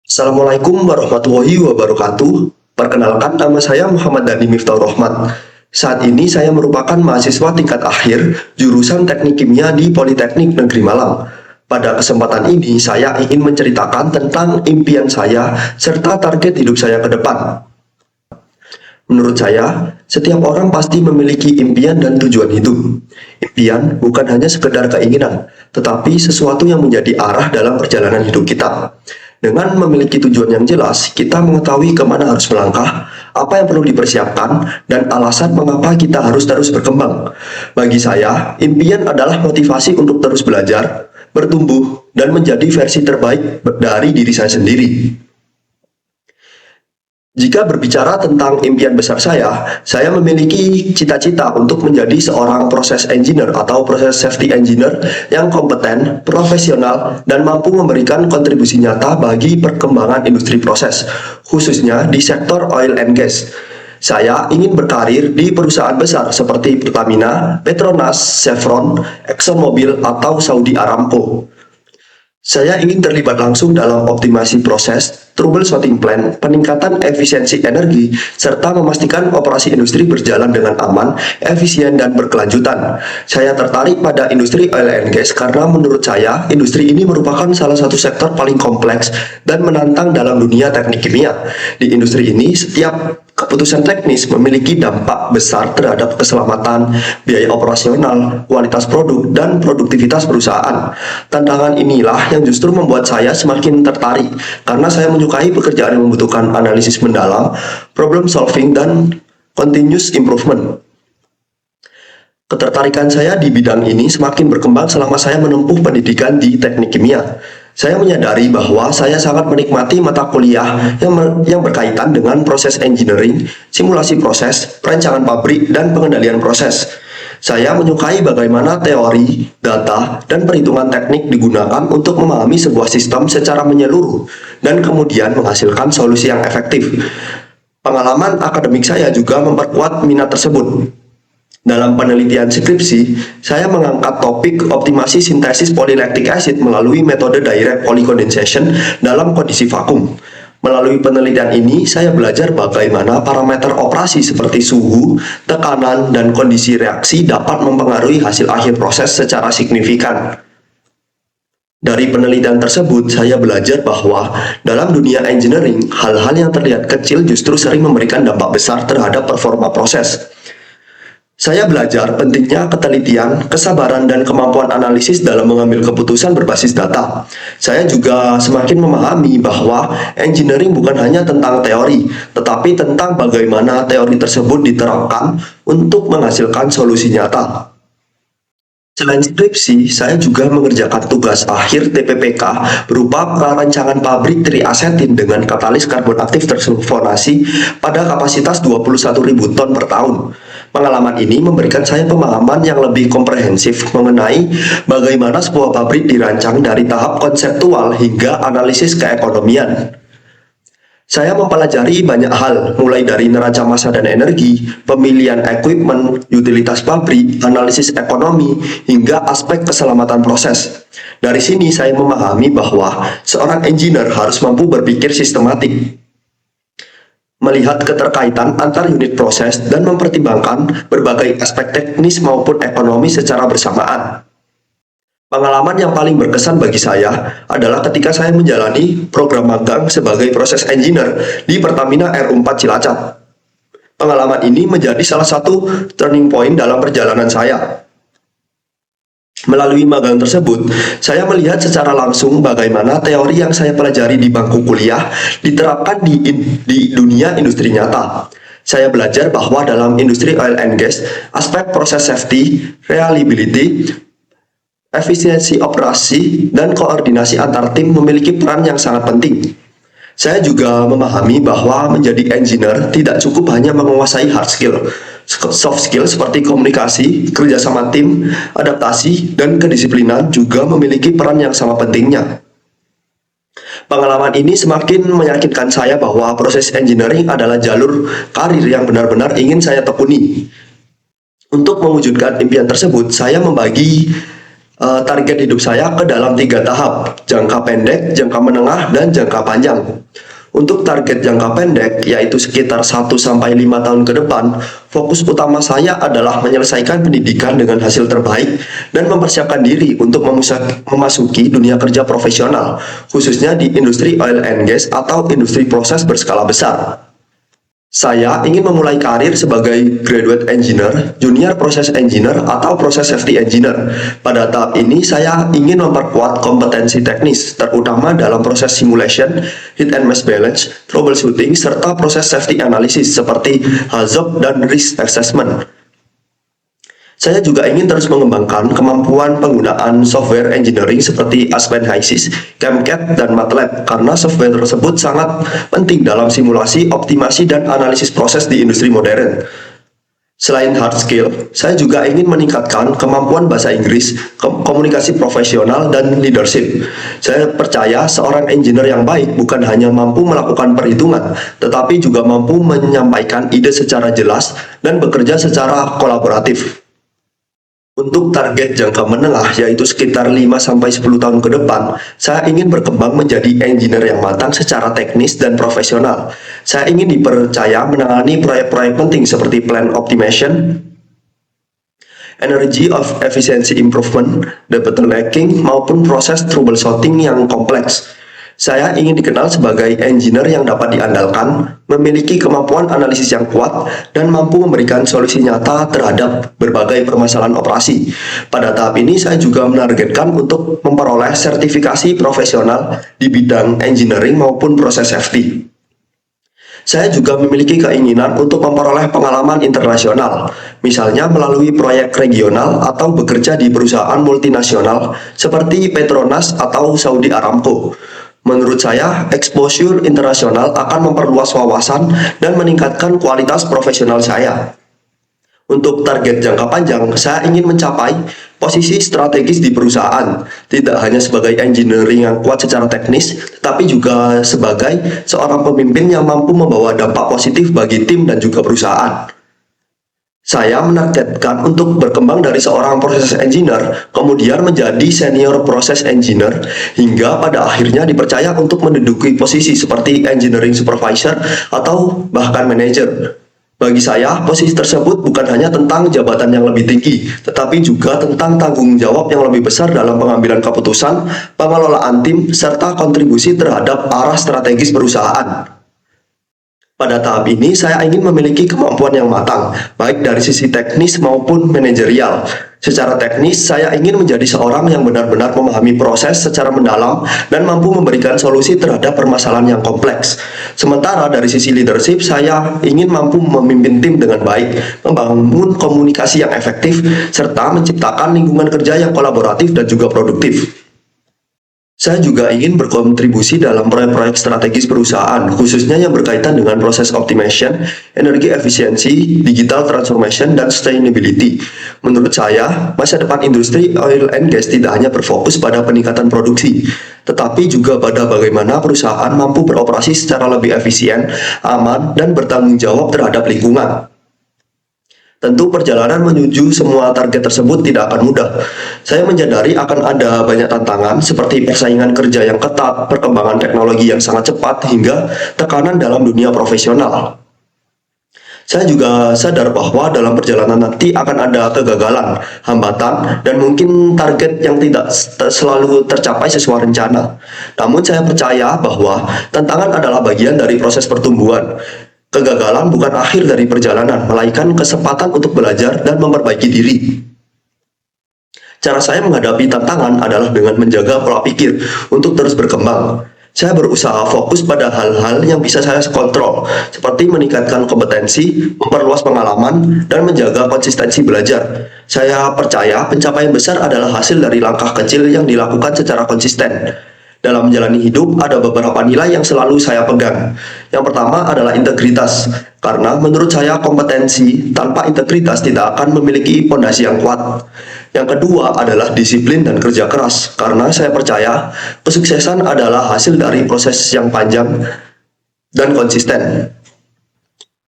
Assalamualaikum warahmatullahi wabarakatuh. Perkenalkan, nama saya Muhammad Dani Miftahur Rahmat. Saat ini saya merupakan mahasiswa tingkat akhir jurusan Teknik Kimia di Politeknik Negeri Malang. Pada kesempatan ini, saya ingin menceritakan tentang impian saya serta target hidup saya ke depan. Menurut saya, setiap orang pasti memiliki impian dan tujuan hidup. Impian bukan hanya sekedar keinginan, tetapi sesuatu yang menjadi arah dalam perjalanan hidup kita. Dengan memiliki tujuan yang jelas, kita mengetahui kemana harus melangkah, apa yang perlu dipersiapkan, dan alasan mengapa kita harus terus berkembang. Bagi saya, impian adalah motivasi untuk terus belajar, bertumbuh, dan menjadi versi terbaik dari diri saya sendiri. Jika berbicara tentang impian besar saya memiliki cita-cita untuk menjadi seorang proses engineer atau proses safety engineer yang kompeten, profesional, dan mampu memberikan kontribusi nyata bagi perkembangan industri proses, khususnya di sektor oil and gas. Saya ingin berkarir di perusahaan besar seperti Pertamina, Petronas, Chevron, ExxonMobil, atau Saudi Aramco. Saya ingin terlibat langsung dalam optimasi proses, troubleshooting plan, peningkatan efisiensi energi, serta memastikan operasi industri berjalan dengan aman, efisien, dan berkelanjutan. Saya tertarik pada industri oil and gas karena menurut saya, industri ini merupakan salah satu sektor paling kompleks dan menantang dalam dunia teknik kimia. Di industri ini, setiap keputusan teknis memiliki dampak besar terhadap keselamatan, biaya operasional, kualitas produk, dan produktivitas perusahaan. Tantangan inilah yang justru membuat saya semakin tertarik, karena saya menyukai pekerjaan yang membutuhkan analisis mendalam, problem solving, dan continuous improvement. Ketertarikan saya di bidang ini semakin berkembang selama saya menempuh pendidikan di teknik kimia. Saya menyadari bahwa saya sangat menikmati mata kuliah yang berkaitan dengan proses engineering, simulasi proses, perancangan pabrik, dan pengendalian proses. Saya menyukai bagaimana teori, data, dan perhitungan teknik digunakan untuk memahami sebuah sistem secara menyeluruh dan kemudian menghasilkan solusi yang efektif. Pengalaman akademik saya juga memperkuat minat tersebut. Dalam penelitian skripsi, saya mengangkat topik optimasi sintesis polylactic acid melalui metode direct polycondensation dalam kondisi vakum. Melalui penelitian ini, saya belajar bagaimana parameter operasi seperti suhu, tekanan, dan kondisi reaksi dapat mempengaruhi hasil akhir proses secara signifikan. Dari penelitian tersebut, saya belajar bahwa dalam dunia engineering, hal-hal yang terlihat kecil justru sering memberikan dampak besar terhadap performa proses. Saya belajar pentingnya ketelitian, kesabaran, dan kemampuan analisis dalam mengambil keputusan berbasis data. Saya juga semakin memahami bahwa engineering bukan hanya tentang teori, tetapi tentang bagaimana teori tersebut diterapkan untuk menghasilkan solusi nyata. Selain skripsi, saya juga mengerjakan tugas akhir TPPK berupa perancangan pabrik triasetin dengan katalis karbon aktif tersulfonasi pada kapasitas 21.000 ton per tahun. Pengalaman ini memberikan saya pemahaman yang lebih komprehensif mengenai bagaimana sebuah pabrik dirancang dari tahap konseptual hingga analisis keekonomian. Saya mempelajari banyak hal, mulai dari neraca massa dan energi, pemilihan equipment, utilitas pabrik, analisis ekonomi, hingga aspek keselamatan proses. Dari sini saya memahami bahwa seorang engineer harus mampu berpikir sistematik, melihat keterkaitan antar unit proses, dan mempertimbangkan berbagai aspek teknis maupun ekonomi secara bersamaan. Pengalaman yang paling berkesan bagi saya adalah ketika saya menjalani program magang sebagai proses engineer di Pertamina R4 Cilacap. Pengalaman ini menjadi salah satu turning point dalam perjalanan saya. Melalui magang tersebut, saya melihat secara langsung bagaimana teori yang saya pelajari di bangku kuliah diterapkan di dunia industri nyata. Saya belajar bahwa dalam industri oil and gas, aspek proses safety, reliability, efisiensi operasi, dan koordinasi antar tim memiliki peran yang sangat penting. Saya juga memahami bahwa menjadi engineer tidak cukup hanya menguasai hard skill. Soft skill seperti komunikasi, kerjasama tim, adaptasi, dan kedisiplinan juga memiliki peran yang sama pentingnya. Pengalaman ini semakin meyakinkan saya bahwa proses engineering adalah jalur karir yang benar-benar ingin saya tekuni. Untuk mewujudkan impian tersebut, saya membagi target hidup saya ke dalam 3 tahap, jangka pendek, jangka menengah, dan jangka panjang. Untuk target jangka pendek, yaitu sekitar 1-5 tahun ke depan, fokus utama saya adalah menyelesaikan pendidikan dengan hasil terbaik dan mempersiapkan diri untuk memasuki dunia kerja profesional, khususnya di industri oil and gas atau industri proses berskala besar. Saya ingin memulai karir sebagai graduate engineer, junior process engineer, atau process safety engineer. Pada tahap ini, saya ingin memperkuat kompetensi teknis, terutama dalam proses simulation, heat and mass balance, troubleshooting, serta proses safety analysis seperti HAZOP dan risk assessment. Saya juga ingin terus mengembangkan kemampuan penggunaan software engineering seperti Aspen HYSYS, CAMCAD, dan MATLAB karena software tersebut sangat penting dalam simulasi, optimasi, dan analisis proses di industri modern. Selain hard skill, saya juga ingin meningkatkan kemampuan bahasa Inggris, komunikasi profesional, dan leadership. Saya percaya seorang engineer yang baik bukan hanya mampu melakukan perhitungan, tetapi juga mampu menyampaikan ide secara jelas dan bekerja secara kolaboratif. Untuk target jangka menengah, yaitu sekitar 5-10 tahun ke depan, saya ingin berkembang menjadi engineer yang matang secara teknis dan profesional. Saya ingin dipercaya menangani proyek-proyek penting seperti plan optimization, energy of efficiency improvement, debottlenecking, maupun proses troubleshooting yang kompleks. Saya ingin dikenal sebagai engineer yang dapat diandalkan, memiliki kemampuan analisis yang kuat, dan mampu memberikan solusi nyata terhadap berbagai permasalahan operasi. Pada tahap ini, saya juga menargetkan untuk memperoleh sertifikasi profesional di bidang engineering maupun proses safety. Saya juga memiliki keinginan untuk memperoleh pengalaman internasional, misalnya melalui proyek regional atau bekerja di perusahaan multinasional seperti Petronas atau Saudi Aramco. Menurut saya, exposure internasional akan memperluas wawasan dan meningkatkan kualitas profesional saya. Untuk target jangka panjang, saya ingin mencapai posisi strategis di perusahaan, tidak hanya sebagai engineering yang kuat secara teknis, tetapi juga sebagai seorang pemimpin yang mampu membawa dampak positif bagi tim dan juga perusahaan. Saya menargetkan untuk berkembang dari seorang proses engineer, kemudian menjadi senior proses engineer, hingga pada akhirnya dipercaya untuk menduduki posisi seperti engineering supervisor atau bahkan manager. Bagi saya, posisi tersebut bukan hanya tentang jabatan yang lebih tinggi, tetapi juga tentang tanggung jawab yang lebih besar dalam pengambilan keputusan, pengelolaan tim, serta kontribusi terhadap arah strategis perusahaan. Pada tahap ini, saya ingin memiliki kemampuan yang matang, baik dari sisi teknis maupun manajerial. Secara teknis, saya ingin menjadi seorang yang benar-benar memahami proses secara mendalam dan mampu memberikan solusi terhadap permasalahan yang kompleks. Sementara dari sisi leadership, saya ingin mampu memimpin tim dengan baik, membangun komunikasi yang efektif, serta menciptakan lingkungan kerja yang kolaboratif dan juga produktif. Saya juga ingin berkontribusi dalam proyek-proyek strategis perusahaan, khususnya yang berkaitan dengan proses optimization, energi efisiensi, digital transformation, dan sustainability. Menurut saya, masa depan industri oil and gas tidak hanya berfokus pada peningkatan produksi, tetapi juga pada bagaimana perusahaan mampu beroperasi secara lebih efisien, aman, dan bertanggung jawab terhadap lingkungan. Tentu perjalanan menuju semua target tersebut tidak akan mudah. Saya menyadari akan ada banyak tantangan seperti persaingan kerja yang ketat, perkembangan teknologi yang sangat cepat, hingga tekanan dalam dunia profesional. Saya juga sadar bahwa dalam perjalanan nanti akan ada kegagalan, hambatan, dan mungkin target yang tidak selalu tercapai sesuai rencana. Namun saya percaya bahwa tantangan adalah bagian dari proses pertumbuhan. Kegagalan bukan akhir dari perjalanan, melainkan kesempatan untuk belajar dan memperbaiki diri. Cara saya menghadapi tantangan adalah dengan menjaga pola pikir untuk terus berkembang. Saya berusaha fokus pada hal-hal yang bisa saya kontrol, seperti meningkatkan kompetensi, memperluas pengalaman, dan menjaga konsistensi belajar. Saya percaya pencapaian besar adalah hasil dari langkah kecil yang dilakukan secara konsisten. Dalam menjalani hidup, ada beberapa nilai yang selalu saya pegang. Yang pertama adalah integritas, karena menurut saya kompetensi tanpa integritas tidak akan memiliki fondasi yang kuat. Yang kedua adalah disiplin dan kerja keras, karena saya percaya kesuksesan adalah hasil dari proses yang panjang dan konsisten.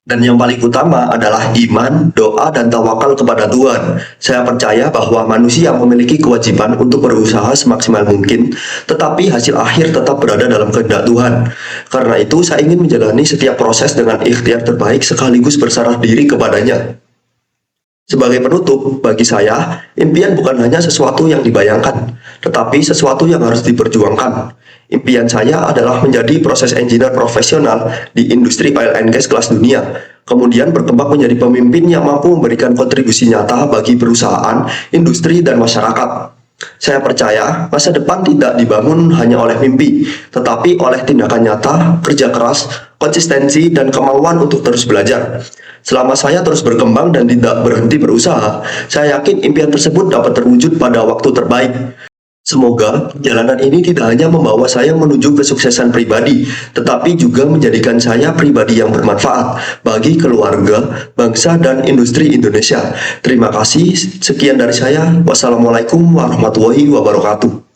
Dan yang paling utama adalah iman, doa, dan tawakal kepada Tuhan. Saya percaya bahwa manusia memiliki kewajiban untuk berusaha semaksimal mungkin, tetapi hasil akhir tetap berada dalam kehendak Tuhan. Karena itu, saya ingin menjalani setiap proses dengan ikhtiar terbaik sekaligus berserah diri kepadanya. Sebagai penutup, bagi saya, impian bukan hanya sesuatu yang dibayangkan, tetapi sesuatu yang harus diperjuangkan. Impian saya adalah menjadi proses engineer profesional di industri oil and gas kelas dunia, kemudian berkembang menjadi pemimpin yang mampu memberikan kontribusi nyata bagi perusahaan, industri, dan masyarakat. Saya percaya masa depan tidak dibangun hanya oleh mimpi, tetapi oleh tindakan nyata, kerja keras, konsistensi, dan kemauan untuk terus belajar. Selama saya terus berkembang dan tidak berhenti berusaha, saya yakin impian tersebut dapat terwujud pada waktu terbaik. Semoga perjalanan ini tidak hanya membawa saya menuju kesuksesan pribadi, tetapi juga menjadikan saya pribadi yang bermanfaat bagi keluarga, bangsa, dan industri Indonesia. Terima kasih, sekian dari saya. Wassalamualaikum warahmatullahi wabarakatuh.